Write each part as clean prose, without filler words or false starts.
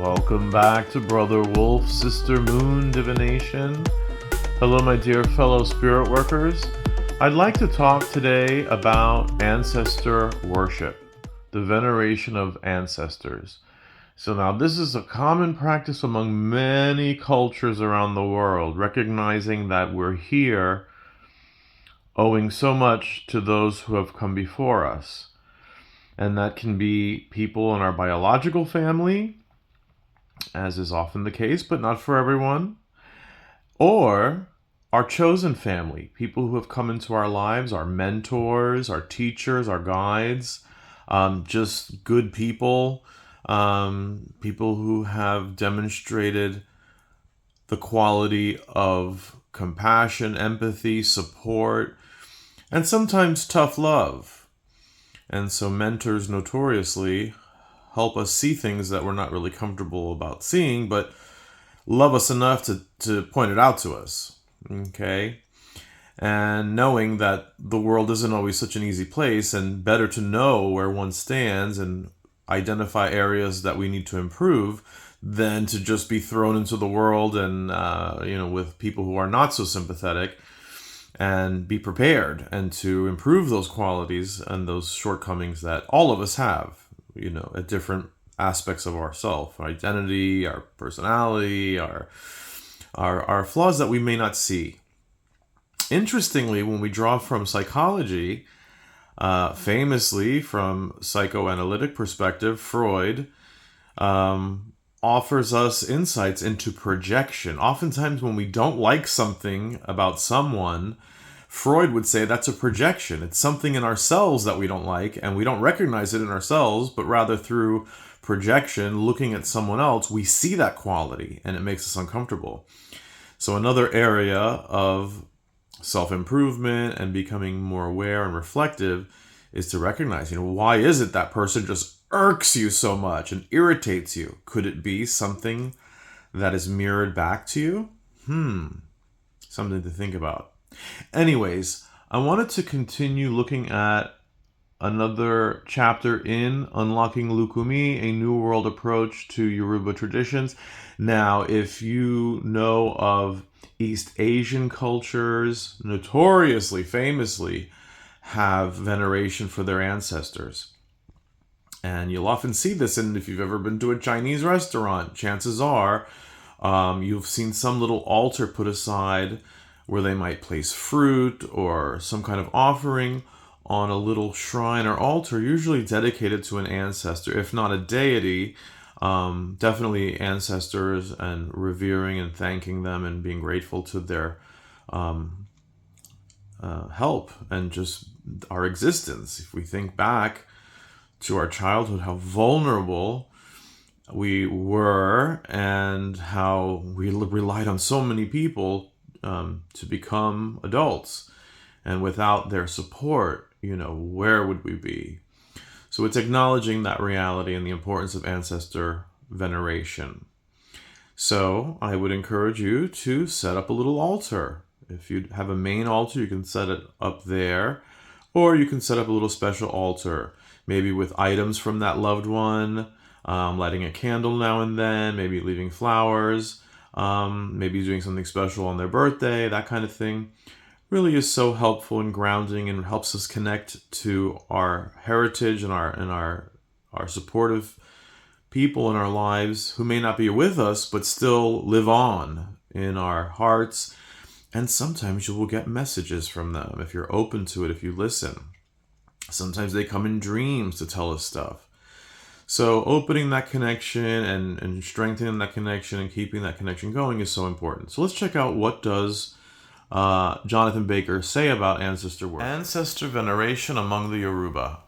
Welcome back to Brother Wolf, Sister Moon Divination. Hello, my dear fellow spirit workers. I'd like to talk today about ancestor worship, the veneration of ancestors. So now this is a common practice among many cultures around the world, recognizing that we're here owing so much to those who have come before us. And that can be people in our biological family, as is often the case, but not for everyone, or our chosen family, people who have come into our lives, our mentors, our teachers, our guides, just good people, people who have demonstrated the quality of compassion, empathy, support, and sometimes tough love. And so mentors notoriously help us see things that we're not really comfortable about seeing, but love us enough to point it out to us. Okay? And knowing that the world isn't always such an easy place, and better to know where one stands and identify areas that we need to improve than to just be thrown into the world and, with people who are not so sympathetic, and be prepared and to improve those qualities and those shortcomings that all of us have, at different aspects of ourself, our identity, our personality, our flaws that we may not see. Interestingly, when we draw from psychology, famously from psychoanalytic perspective, Freud offers us insights into projection. Oftentimes when we don't like something about someone, Freud would say that's a projection. It's something in ourselves that we don't like, and we don't recognize it in ourselves, but rather through projection, looking at someone else, we see that quality, and it makes us uncomfortable. So another area of self-improvement and becoming more aware and reflective is to recognize, why is it that person just irks you so much and irritates you? Could it be something that is mirrored back to you? Something to think about. Anyways, I wanted to continue looking at another chapter in Unlocking Lukumi, a New World Approach to Yoruba Traditions. Now, if you know of East Asian cultures, notoriously, famously, have veneration for their ancestors. And you'll often see this, and if you've ever been to a Chinese restaurant, chances are you've seen some little altar put aside where they might place fruit or some kind of offering on a little shrine or altar, usually dedicated to an ancestor, if not a deity. Definitely ancestors, and revering and thanking them and being grateful to their help and just our existence. If we think back to our childhood, how vulnerable we were and how we relied on so many people to become adults. And without their support, where would we be? So it's acknowledging that reality and the importance of ancestor veneration. So I would encourage you to set up a little altar. If you have a main altar, you can set it up there, or you can set up a little special altar, maybe with items from that loved one, lighting a candle now and then, maybe leaving flowers, maybe doing something special on their birthday, that kind of thing. Really is so helpful in grounding and helps us connect to our heritage and our supportive people in our lives who may not be with us, but still live on in our hearts. And sometimes you will get messages from them if you're open to it, if you listen. Sometimes they come in dreams to tell us stuff. So opening that connection and strengthening that connection and keeping that connection going is so important. So let's check out what does Jonathan Baker say about ancestor work. Ancestor veneration among the Yoruba.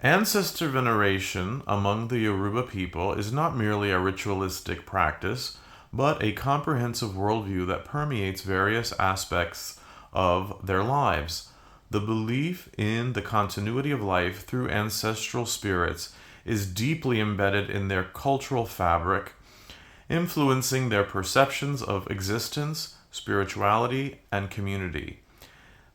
Ancestor veneration among the Yoruba people is not merely a ritualistic practice, but a comprehensive worldview that permeates various aspects of their lives. The belief in the continuity of life through ancestral spirits is deeply embedded in their cultural fabric, influencing their perceptions of existence, spirituality, and community.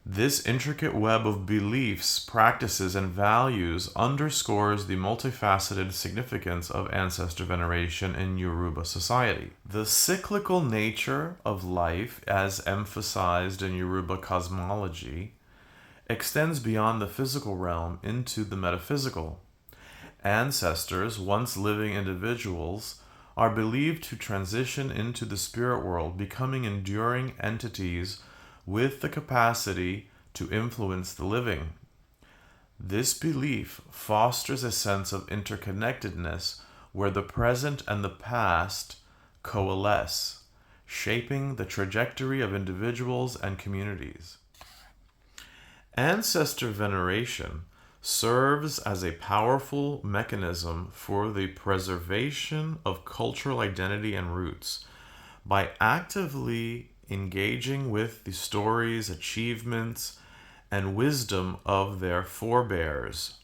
This intricate web of beliefs, practices, and values underscores the multifaceted significance of ancestor veneration in Yoruba society. The cyclical nature of life, as emphasized in Yoruba cosmology, extends beyond the physical realm into the metaphysical. Ancestors, once living individuals, are believed to transition into the spirit world, becoming enduring entities with the capacity to influence the living. This belief fosters a sense of interconnectedness where the present and the past coalesce, shaping the trajectory of individuals and communities. Ancestor veneration serves as a powerful mechanism for the preservation of cultural identity and roots by actively engaging with the stories, achievements, and wisdom of their forebears.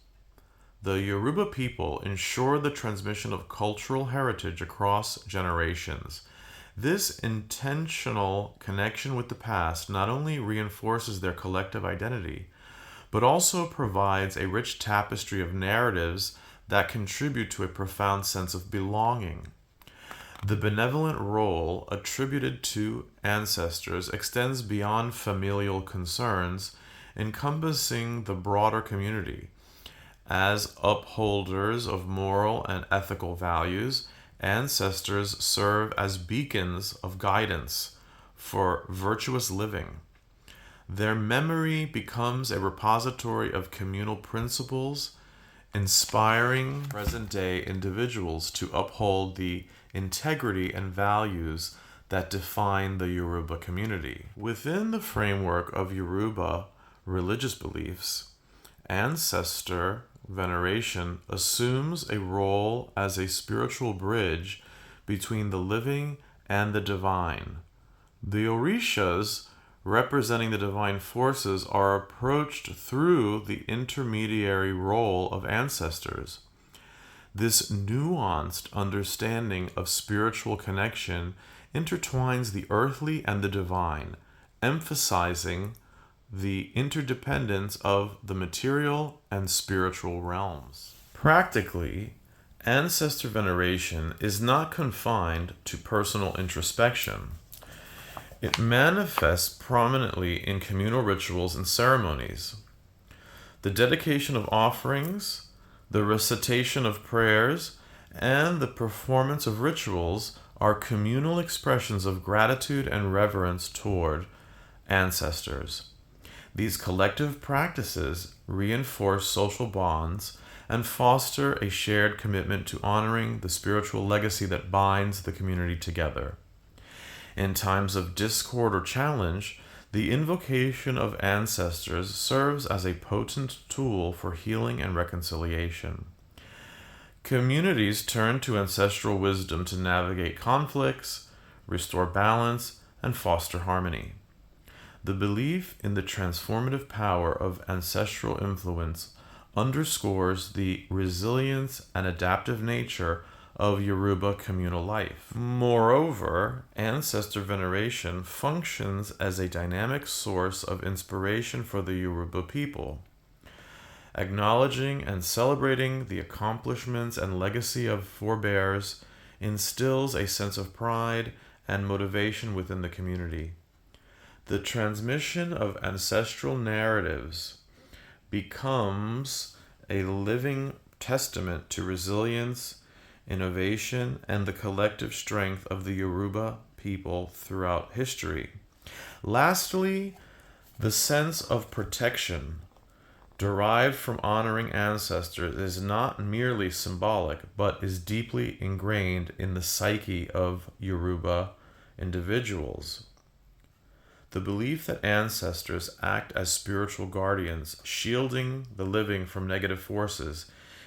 The Yoruba people ensure the transmission of cultural heritage across generations. This intentional connection with the past not only reinforces their collective identity, but also provides a rich tapestry of narratives that contribute to a profound sense of belonging. The benevolent role attributed to ancestors extends beyond familial concerns, encompassing the broader community. As upholders of moral and ethical values, ancestors serve as beacons of guidance for virtuous living. Their memory becomes a repository of communal principles, inspiring present-day individuals to uphold the integrity and values that define the Yoruba community. Within the framework of Yoruba religious beliefs, ancestor veneration assumes a role as a spiritual bridge between the living and the divine. The Orishas, representing the divine forces, are approached through the intermediary role of ancestors. This nuanced understanding of spiritual connection intertwines the earthly and the divine, emphasizing the interdependence of the material and spiritual realms. Practically, ancestor veneration is not confined to personal introspection. It manifests prominently in communal rituals and ceremonies. The dedication of offerings, the recitation of prayers, and the performance of rituals are communal expressions of gratitude and reverence toward ancestors. These collective practices reinforce social bonds and foster a shared commitment to honoring the spiritual legacy that binds the community together. In times of discord or challenge, the invocation of ancestors serves as a potent tool for healing and reconciliation. Communities turn to ancestral wisdom to navigate conflicts, restore balance, and foster harmony. The belief in the transformative power of ancestral influence underscores the resilience and adaptive nature of Yoruba communal life. Moreover, ancestor veneration functions as a dynamic source of inspiration for the Yoruba people. Acknowledging and celebrating the accomplishments and legacy of forebears instills a sense of pride and motivation within the community. The transmission of ancestral narratives becomes a living testament to resilience, innovation, and the collective strength of the Yoruba people throughout history. Lastly, the sense of protection derived from honoring ancestors is not merely symbolic, but is deeply ingrained in the psyche of Yoruba individuals. The belief that ancestors act as spiritual guardians, shielding the living from negative forces,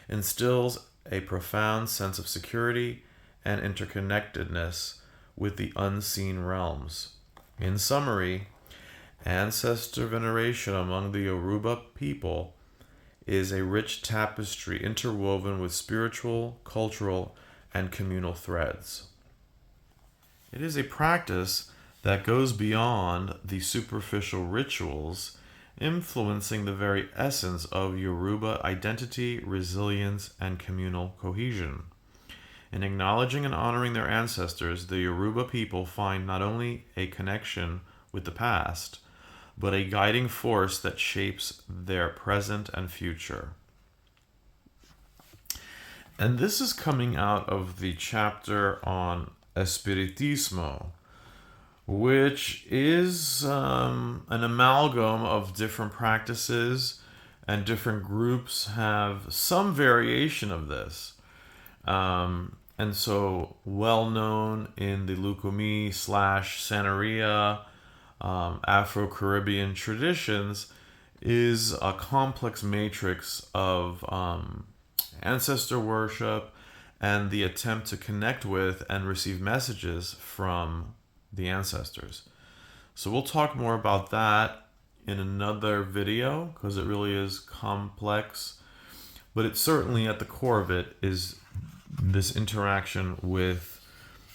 instills a profound sense of security and interconnectedness with the unseen realms. In summary, ancestor veneration among the Yoruba people is a rich tapestry interwoven with spiritual, cultural, and communal threads. It is a practice that goes beyond the superficial rituals influencing the very essence of Yoruba identity, resilience, and communal cohesion. In acknowledging and honoring their ancestors, the Yoruba people find not only a connection with the past, but a guiding force that shapes their present and future. And this is coming out of the chapter on Espiritismo, which is an amalgam of different practices, and different groups have some variation of this. And so, well known in the Lukumi / Santeria Afro-Caribbean traditions is a complex matrix of ancestor worship and the attempt to connect with and receive messages from the ancestors. So we'll talk more about that in another video because it really is complex, but it's certainly at the core of it is this interaction with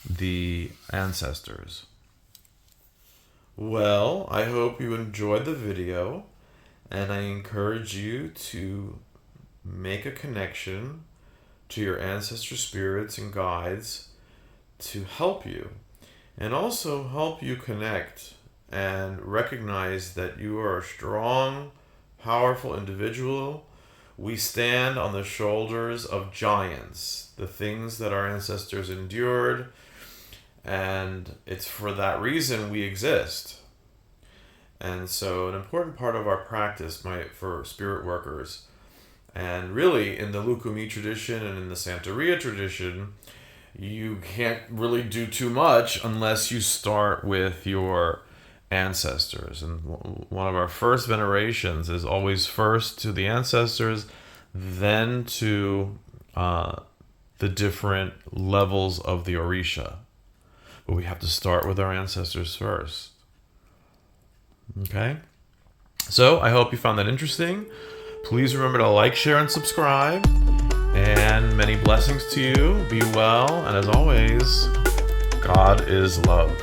the ancestors. Well, I hope you enjoyed the video, and I encourage you to make a connection to your ancestor spirits and guides to help you, and also help you connect and recognize that you are a strong, powerful individual. We stand on the shoulders of giants, the things that our ancestors endured, and it's for that reason we exist. And so an important part of our practice for spirit workers, and really in the Lukumi tradition and in the Santeria tradition, you can't really do too much unless you start with your ancestors. And one of our first venerations is always first to the ancestors, then to the different levels of the Orisha. But we have to start with our ancestors first. Okay? So I hope you found that interesting. Please remember to like, share, and subscribe. And many blessings to you. Be well. And as always, God is love.